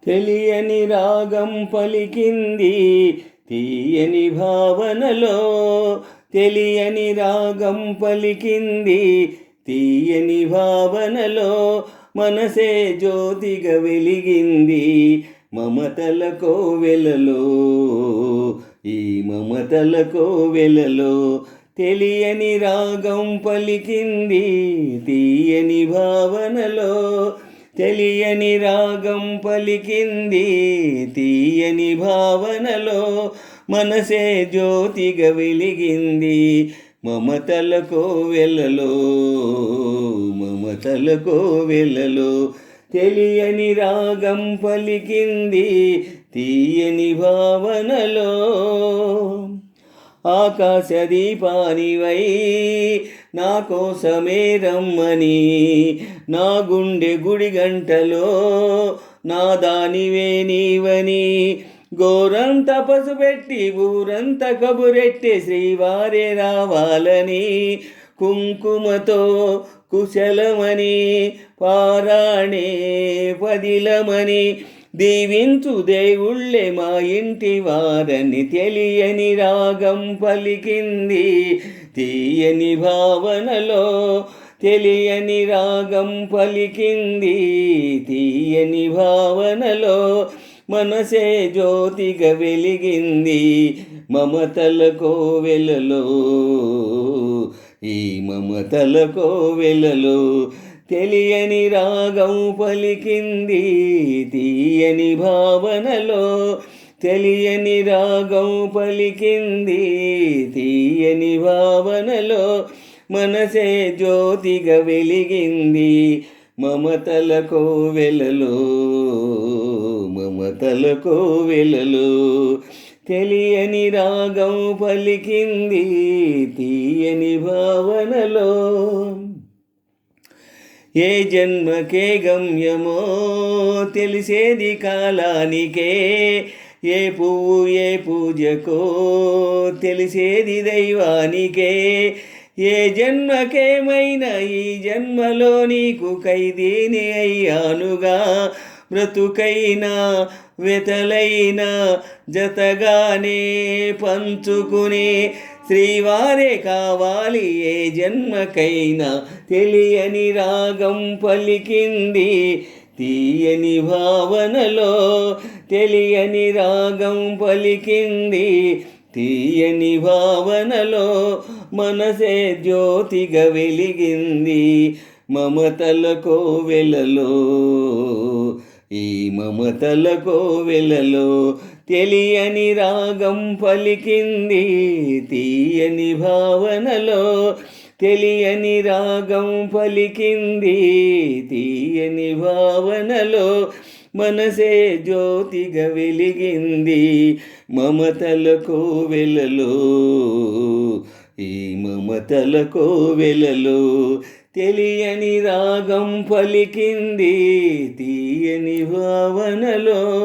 తెలియని రాగం పలికింది తీయని భావనలో. తెలియని రాగం పలికింది తీయని భావనలో. మనసే జ్యోతిగా వెలిగింది మమతల కోవెలలో. ఈ మమతల కోవెలలో తెలియని రాగం పలికింది తీయని భావనలో. తెలియని రాగం పలికింది తీయని భావనలో. మనసే జ్యోతిగా వెలిగింది మమతల కోవెలలో. మమతల కోవెలలో తెలియని రాగం పలికింది తీయని భావనలో. ఆకాశ దీపానివై నా కోసమే రమ్మని, నా గుండె గుడి గంటలో నా దానివే నీవని. గోరంత పసుపెట్టి ఊరంత కబురెట్టి శ్రీవారే రావాలని. కుంకుమతో కుశలమని పారాణే పదిలమని. దీవించు దేవుళ్ళే మా ఇంటి వారని. తెలియని రాగం పలికింది తీయని భావనలో. తెలియని రాగం పలికింది తీయని భావనలో. మనసే జ్యోతిగా వెలిగింది మమతల కోవెలలో. ఈ మమతల కోవెలలో తెలియని రాగం పలికింది తీయని భావనలో. తెలియని రాగం పలికింది తీయని భావనలో. మనసే జ్యోతిగా వెలిగింది మమతల కోవెలలో. మమతల కోవెలలో తెలియని రాగం పలికింది తీయని భావనలో. ఏ జన్మకే గమ్యమో తెలిసేది కాలానికే. ఏ పువ్వు ఏ పూజకో తెలిసేది దైవానికే. ఏ జన్మకేమైనా ఈ జన్మలో నీకు ఖైదీని అయ్యానుగా. బ్రతుకైనా వెతలైనా జతగానే పంచుకునే శ్రీవారే కావాలి ఏ జన్మకైనా. తెలియని రాగం పలికింది తీయని భావనలో. తెలియని రాగం పలికింది తీయని భావనలో. మనసే జ్యోతిగా వెలిగింది మమతల కోవెలలో. ఈ మమతల కోవెలలో తెలియని రాగం పలికింది తీయని భావనలో. తెలియని రాగం పలికింది తీయని భావనలో. మనసే జ్యోతిగా వెలిగింది మమతల కోవెలలో. ఈ మమతల కోవెలలో తెలియని రాగం పలికింది తీయని భావనలో.